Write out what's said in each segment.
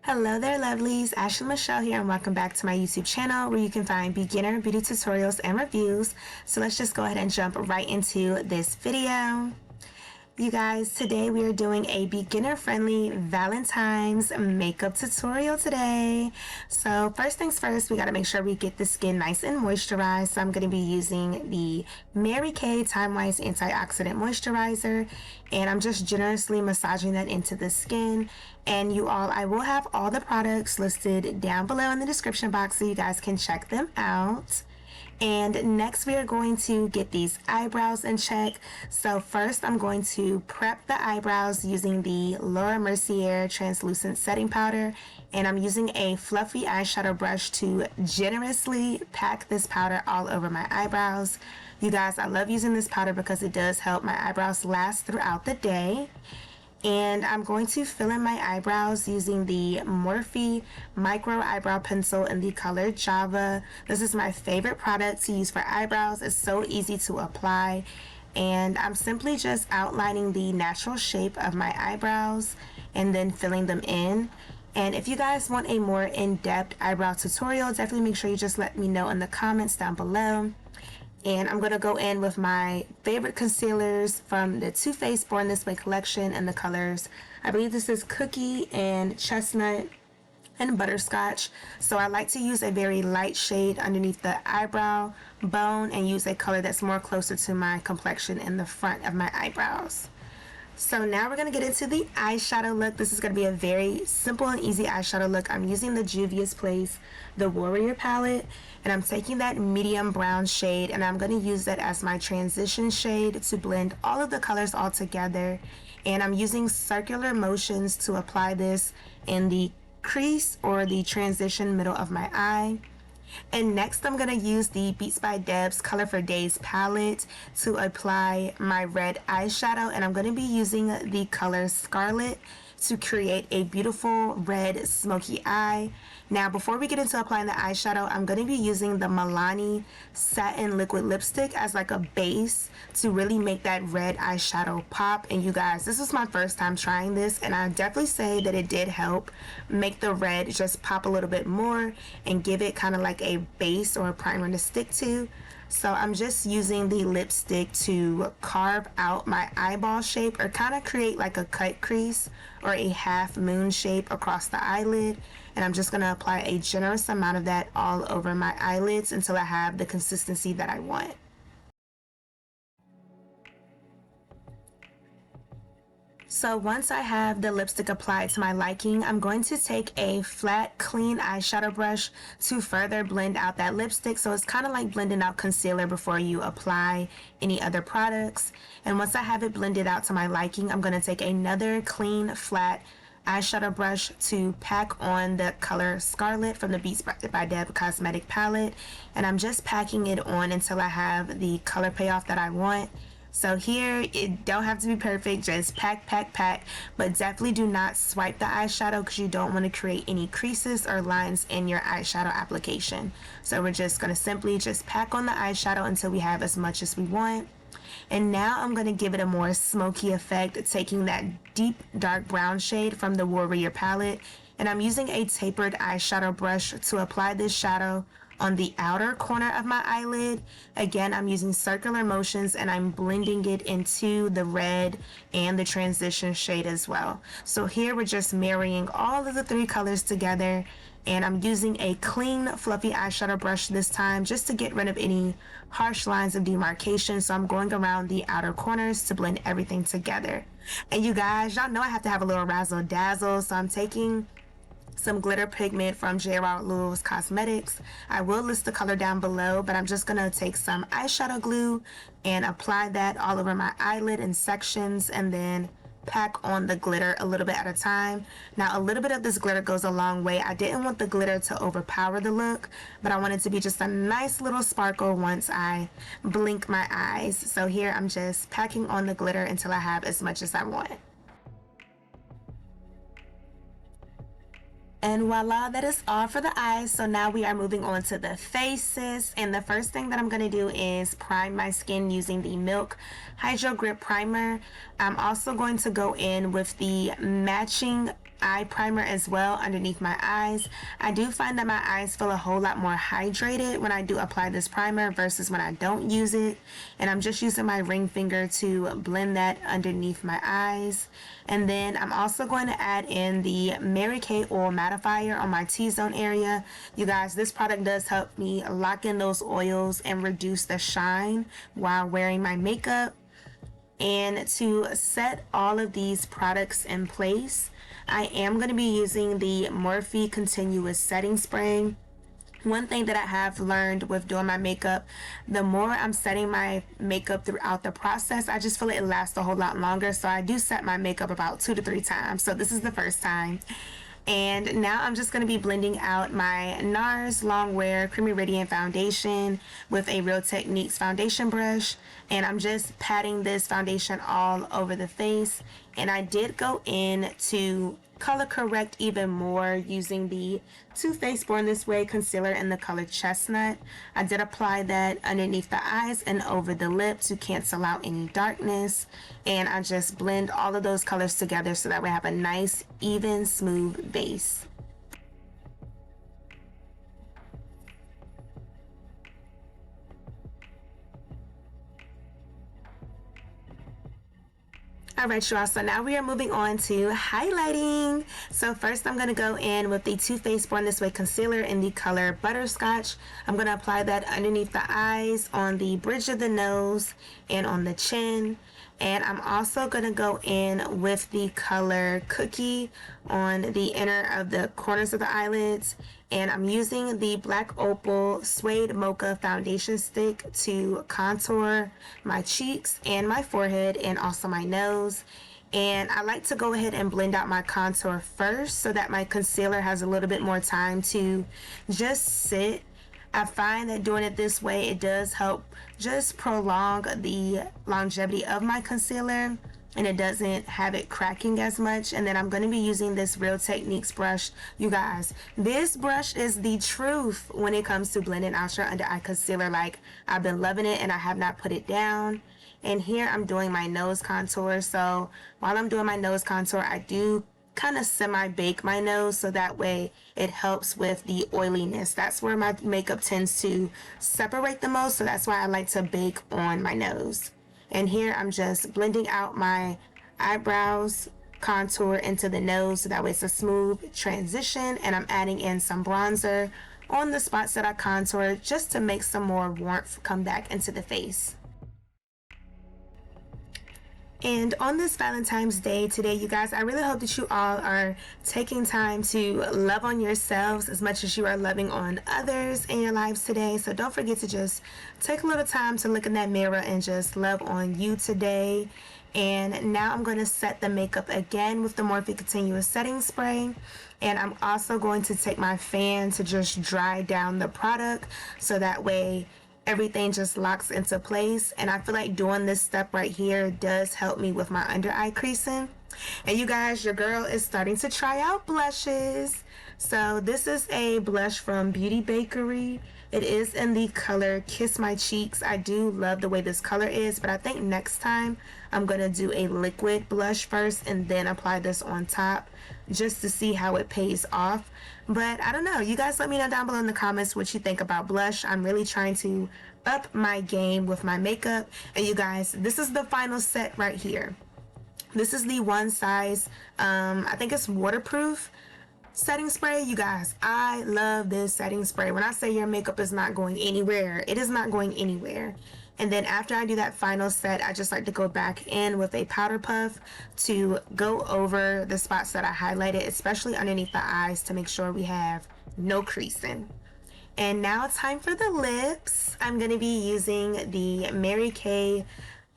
Hello there lovelies, Ashley Michelle here and welcome back to my YouTube channel where you can find beginner beauty tutorials and reviews. So let's just go ahead and jump right into this video. You guys, today we are doing a beginner friendly Valentine's makeup tutorial today. So first things first, we got to make sure we get the skin nice and moisturized. So I'm going to be using the Mary Kay Time Wise Antioxidant Moisturizer, and I'm just generously massaging that into the skin. And you all, I will have all the products listed down below in the description box so you guys can check them out. And next we are going to get these eyebrows in check. So first I'm going to prep the eyebrows using the Mercier translucent setting powder, and I'm using a fluffy eyeshadow brush to generously pack this powder all over my eyebrows. You guys, I love using this powder because it does help my eyebrows last throughout the day. And I'm going to fill in my eyebrows using the Morphe micro eyebrow pencil in the color Java. This is my favorite product to use for eyebrows. It's so easy to apply, and I'm simply just outlining the natural shape of my eyebrows and then filling them in. And if you guys want a more in-depth eyebrow tutorial, definitely make sure you just let me know in the comments down below. And I'm going to go in with my favorite concealers from the Too Faced Born This Way collection in the colors, I believe this is Cookie and Chestnut and Butterscotch. So I like to use a very light shade underneath the eyebrow bone and use a color that's more closer to my complexion in the front of my eyebrows. So now we're going to get into the eyeshadow look. This is going to be a very simple and easy eyeshadow look. I'm using the Juvia's Place, the Warrior palette, and I'm taking that medium brown shade and I'm going to use that as my transition shade to blend all of the colors all together. And I'm using circular motions to apply this in the crease or the transition middle of my eye. And next I'm going to use the Beats by Deb's Color for Days palette to apply my red eyeshadow, and I'm going to be using the color Scarlet to create a beautiful red smoky eye. Now before we get into applying the eyeshadow, I'm going to be using the Milani Satin Liquid Lipstick as like a base to really make that red eyeshadow pop. And you guys, this was my first time trying this, and I definitely say that it did help make the red just pop a little bit more and give it kind of like a base or a primer to stick to. So I'm just using the lipstick to carve out my eyeball shape or kind of create like a cut crease or a half moon shape across the eyelid. And I'm just going to apply a generous amount of that all over my eyelids until I have the consistency that I want. So once I have the lipstick applied to my liking, I'm going to take a flat, clean eyeshadow brush to further blend out that lipstick. So it's kind of like blending out concealer before you apply any other products. And once I have it blended out to my liking, I'm going to take another clean, flat eyeshadow brush to pack on the color Scarlet from the Beats by Deb Cosmetic palette. And I'm just packing it on until I have the color payoff that I want. So here, it don't have to be perfect, just pack, pack, pack, but definitely do not swipe the eyeshadow because you don't want to create any creases or lines in your eyeshadow application. So we're just going to simply just pack on the eyeshadow until we have as much as we want. And now I'm going to give it a more smoky effect, taking that deep dark brown shade from the Warrior palette, and I'm using a tapered eyeshadow brush to apply this shadow on the outer corner of my eyelid. Again, I'm using circular motions and I'm blending it into the red and the transition shade as well. So here we're just marrying all of the three colors together, and I'm using a clean fluffy eyeshadow brush this time just to get rid of any harsh lines of demarcation. So I'm going around the outer corners to blend everything together. And you guys, y'all know I have to have a little razzle dazzle, so I'm taking some glitter pigment from LaRue's Cosmetics. I will list the color down below, but I'm just gonna take some eyeshadow glue and apply that all over my eyelid in sections and then pack on the glitter a little bit at a time. Now a little bit of this glitter goes a long way. I didn't want the glitter to overpower the look, but I want it to be just a nice little sparkle once I blink my eyes. So here I'm just packing on the glitter until I have as much as I want. And voila, that is all for the eyes. So now we are moving on to the faces. And the first thing that I'm going to do is prime my skin using the Milk Hydro Grip Primer. I'm also going to go in with the matching eye primer as well underneath my eyes. I do find that my eyes feel a whole lot more hydrated when I do apply this primer versus when I don't use it. And I'm just using my ring finger to blend that underneath my eyes. And then I'm also going to add in the Kay Oil Mattifier on my T-zone area. You guys, this product does help me lock in those oils and reduce the shine while wearing my makeup. And to set all of these products in place, I am going to be using the Morphe Continuous Setting Spray. One thing that I have learned with doing my makeup, the more I'm setting my makeup throughout the process, I just feel it lasts a whole lot longer. So I do set my makeup about 2 to 3 times. So this is the first time. And now I'm just going to be blending out my NARS Longwear Creamy Radiant Foundation with a Real Techniques foundation brush. And I'm just patting this foundation all over the face. And I did go in to color correct even more using the Too Faced Born This Way concealer in the color Chestnut. I did apply that underneath the eyes and over the lip to cancel out any darkness. And I just blend all of those colors together so that we have a nice, even, smooth base. Alright y'all, so now we are moving on to highlighting. So first I'm going to go in with the Too Faced Born This Way concealer in the color Butterscotch. I'm going to apply that underneath the eyes, on the bridge of the nose, and on the chin. And I'm also going to go in with the color Cookie on the inner of the corners of the eyelids. And I'm using the Black Opal Suede Mocha foundation stick to contour my cheeks and my forehead and also my nose. And I like to go ahead and blend out my contour first so that my concealer has a little bit more time to just sit. I find that doing it this way, it does help just prolong the longevity of my concealer, and it doesn't have it cracking as much. And then I'm going to be using this Real Techniques brush. You guys, this brush is the truth when it comes to blending out your under eye concealer. Like, I've been loving it and I have not put it down. And here I'm doing my nose contour. So while I'm doing my nose contour, I do kind of semi-bake my nose so that way it helps with the oiliness. That's where my makeup tends to separate the most, so that's why I like to bake on my nose. And here I'm just blending out my eyebrows contour into the nose so that way it's a smooth transition. And I'm adding in some bronzer on the spots that I contour just to make some more warmth come back into the face. And on this Valentine's Day today, you guys, I really hope that you all are taking time to love on yourselves as much as you are loving on others in your lives today. So don't forget to just take a little time to look in that mirror and just love on you today. And now I'm going to set the makeup again with the Morphe Continuous Setting Spray. And I'm also going to take my fan to just dry down the product so that way everything just locks into place. And I feel like doing this step right here does help me with my under eye creasing. And you guys, your girl is starting to try out blushes. So this is a blush from Beauty Bakery. It is in the color Kiss My Cheeks. I do love the way this color is, but I think next time I'm gonna do a liquid blush first and then apply this on top just to see how it pays off. But I don't know, you guys let me know down below in the comments what you think about blush. I'm really trying to up my game with my makeup. And you guys, this is the final set right here. This is the one size, I think it's waterproof setting spray. You guys, I love this setting spray. When I say your makeup is not going anywhere, it is not going anywhere. And then after I do that final set, I just like to go back in with a powder puff to go over the spots that I highlighted, especially underneath the eyes, to make sure we have no creasing. And now it's time for the lips. I'm going to be using the Mary Kay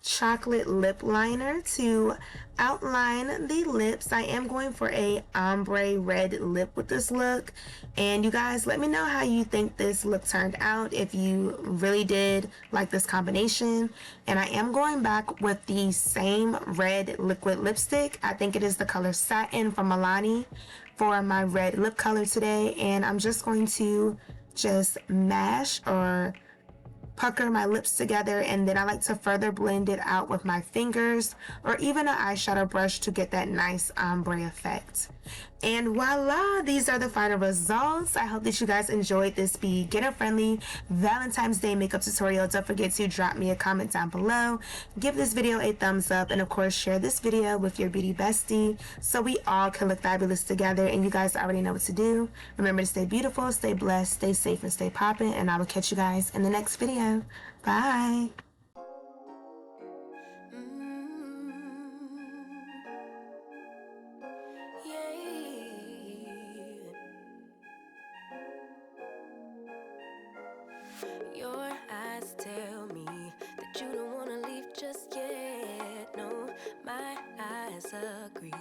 chocolate lip liner to outline the lips. I am going for a ombre red lip with this look. And you guys, let me know how you think this look turned out, if you really did like this combination. And I am going back with the same red liquid lipstick. I think it is the color Satin from Milani for my red lip color today. And I'm just going to just mash or pucker my lips together, and then I like to further blend it out with my fingers or even an eyeshadow brush to get that nice ombre effect. And voila, these are the final results. I hope that you guys enjoyed this beginner-friendly Valentine's Day makeup tutorial. Don't forget to drop me a comment down below, give this video a thumbs up, and of course share this video with your beauty bestie so we all can look fabulous together. And you guys already know what to do. Remember to stay beautiful, stay blessed, stay safe, and stay poppin', and I will catch you guys in the next video. Bye! Your eyes tell me that you don't wanna leave just yet. No, my eyes agree.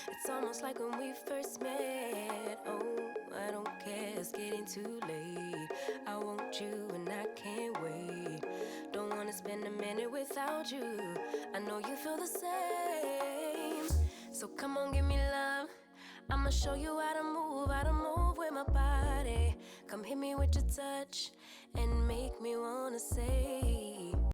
It's almost like when we first met. Oh, I don't care, it's getting too late. I want you and I can't wait. Don't wanna spend a minute without you. I know you feel the same. So come on, give me love. I'ma show you how to move with my body. Come hit me with your touch and make me wanna say